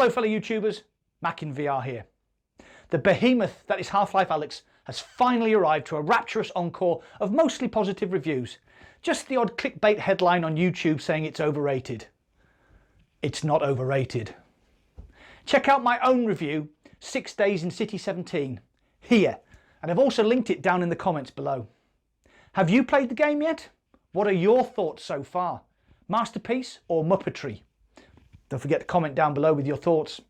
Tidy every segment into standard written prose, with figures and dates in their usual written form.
Hello fellow YouTubers, Mac in VR here. The behemoth that is Half-Life Alyx has finally arrived to a rapturous encore of mostly positive reviews. Just the odd clickbait headline on YouTube saying it's overrated. It's not overrated. Check out my own review, 6 Days in City 17, here, and I've also linked it down in the comments below. Have you played the game yet? What are your thoughts so far? Masterpiece or muppetry? Don't forget to comment down below with your thoughts.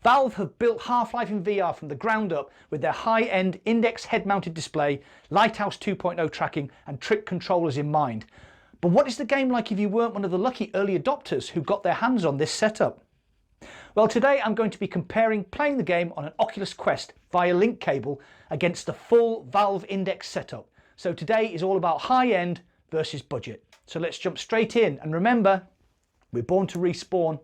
Valve have built Half-Life in VR from the ground up with their high-end index head-mounted display, Lighthouse 2.0 tracking and trick controllers in mind. But what is the game like if you weren't one of the lucky early adopters who got their hands on this setup? Well, today I'm going to be comparing playing the game on an Oculus Quest via link cable against the full Valve index setup. So today is all about high-end versus budget. So let's jump straight in, and remember, we're born to respawn.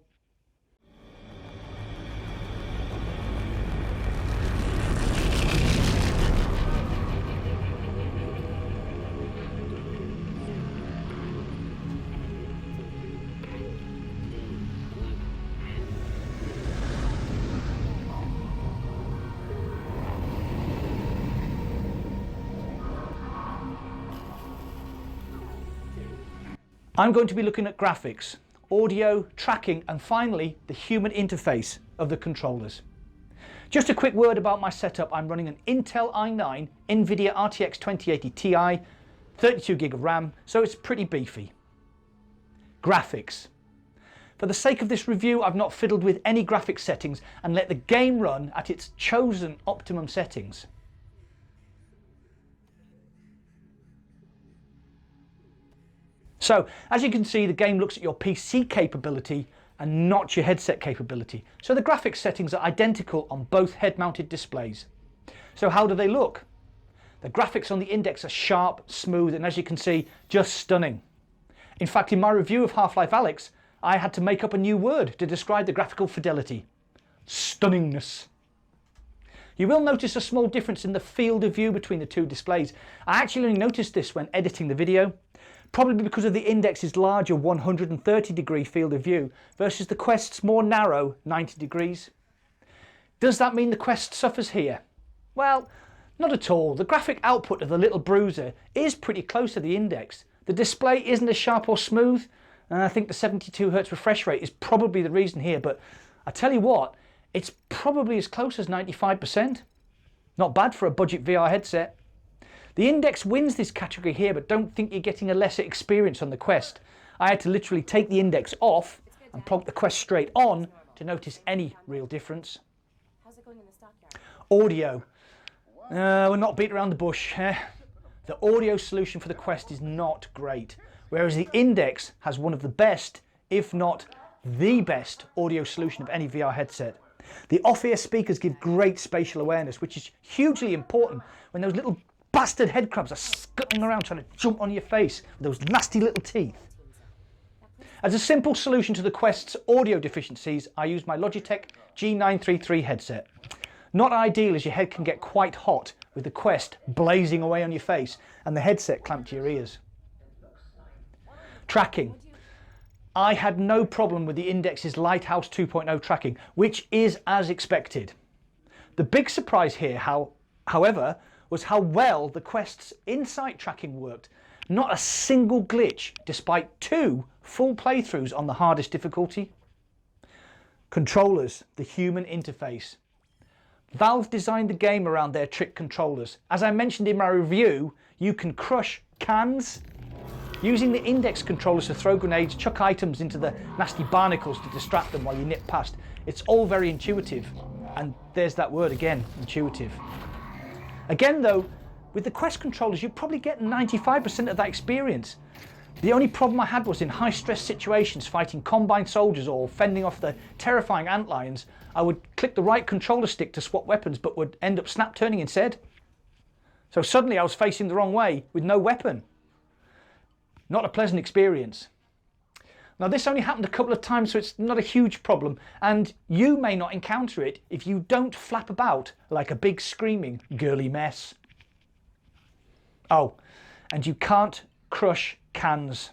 I'm going to be looking at graphics, audio, tracking, and finally the human interface of the controllers. Just a quick word about my setup. I'm running an Intel i9 NVIDIA RTX 2080 Ti, 32GB of RAM, so it's pretty beefy. Graphics. For the sake of this review, I've not fiddled with any graphics settings and let the game run at its chosen optimum settings. So, as you can see, the game looks at your PC capability and not your headset capability. So the graphics settings are identical on both head-mounted displays. So how do they look? The graphics on the index are sharp, smooth, and as you can see, just stunning. In fact, in my review of Half-Life Alyx, I had to make up a new word to describe the graphical fidelity. Stunningness. You will notice a small difference in the field of view between the two displays. I actually only noticed this when editing the video. Probably because of the index's larger 130-degree field of view versus the Quest's more narrow 90 degrees. Does that mean the Quest suffers here? Well, not at all. The graphic output of the little bruiser is pretty close to the index. The display isn't as sharp or smooth, and I think the 72Hz refresh rate is probably the reason here, but I tell you what, it's probably as close as 95%. Not bad for a budget VR headset. The index wins this category here, but don't think you're getting a lesser experience on the Quest. I had to literally take the index off and plonk the Quest straight on to notice any real difference. How's it going in the stockyard? Audio. We're not beating around the bush. The audio solution for the Quest is not great, whereas the index has one of the best, if not the best, audio solution of any VR headset. The off-ear speakers give great spatial awareness, which is hugely important when those little bastard head crabs are scuttling around trying to jump on your face with those nasty little teeth. As a simple solution to the Quest's audio deficiencies, I use my Logitech G933 headset. Not ideal, as your head can get quite hot with the Quest blazing away on your face and the headset clamped to your ears. Tracking. I had no problem with the index's Lighthouse 2.0 tracking, which is as expected. The big surprise here, however, was how well the Quest's in-sight tracking worked. Not a single glitch, despite 2 full playthroughs on the hardest difficulty. Controllers, the human interface. Valve designed the game around their trick controllers. As I mentioned in my review, you can crush cans, using the index controllers to throw grenades, chuck items into the nasty barnacles to distract them while you nip past. It's all very intuitive, and there's that word again, intuitive. Again though, with the Quest controllers you probably get 95% of that experience. The only problem I had was in high stress situations fighting combine soldiers or fending off the terrifying antlions, I would click the right controller stick to swap weapons but would end up snap turning instead. So suddenly I was facing the wrong way with no weapon. Not a pleasant experience. Now this only happened a couple of times, so it's not a huge problem, and you may not encounter it if you don't flap about like a big screaming girly mess. Oh, and you can't crush cans.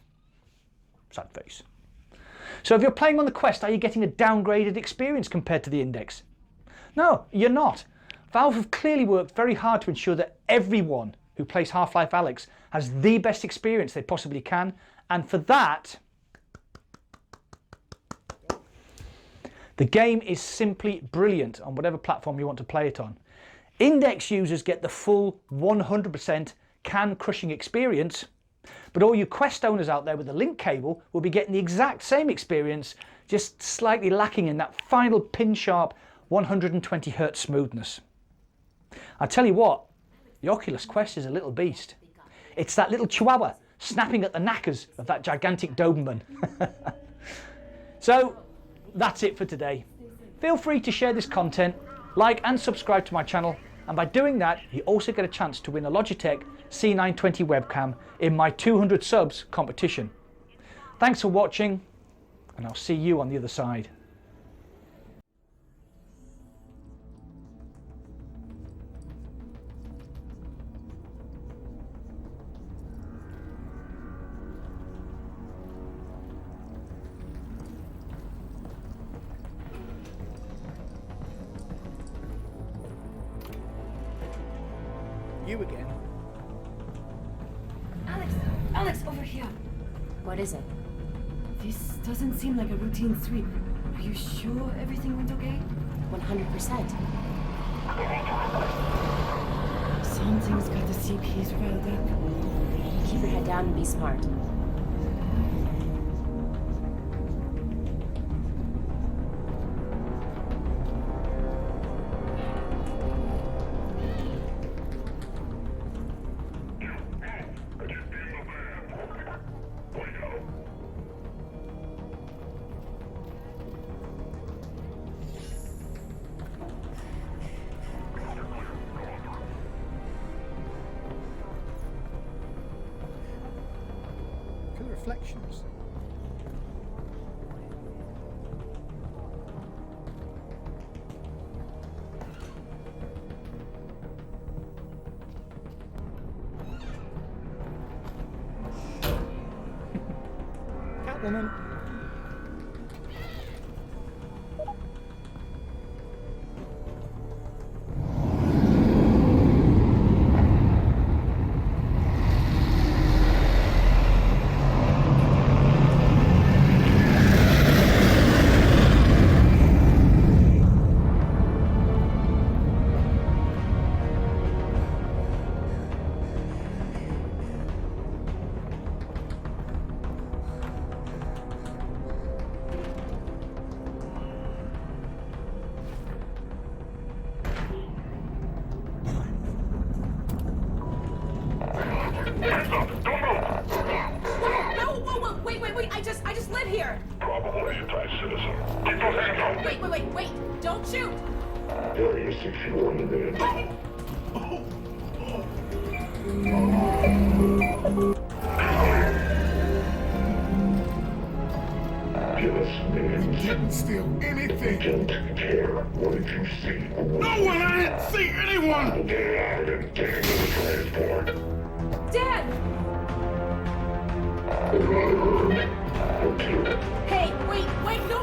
Sad face. So if you're playing on the Quest, are you getting a downgraded experience compared to the Index? No, you're not. Valve have clearly worked very hard to ensure that everyone who plays Half-Life Alyx has the best experience they possibly can, and for that, the game is simply brilliant on whatever platform you want to play it on. Index users get the full 100% can-crushing experience, but all you Quest owners out there with the link cable will be getting the exact same experience, just slightly lacking in that final pin-sharp 120Hz smoothness. I tell you what, the Oculus Quest is a little beast. It's that little chihuahua snapping at the knackers of that gigantic Doberman. So that's it for today. Feel free to share this content, like and subscribe to my channel, and by doing that you also get a chance to win a Logitech C920 webcam in my 200 subs competition. Thanks for watching, and I'll see you on the other side. You again. Alyx, over here. What is it? This doesn't seem like a routine sweep. Are you sure everything went okay? 100%. Something's got the CPs riled up. Keep your head down and be smart. Reflections. Catwoman. Wait, I just live here. Probable anti-citizen. Keep those hands up. Wait, don't shoot. Area 61 minutes. Just minutes. Didn't steal anything. Don't care. What did you see? No one! I didn't see anyone! Get out and take it to the transport. Dad! Okay. Hey, wait, no!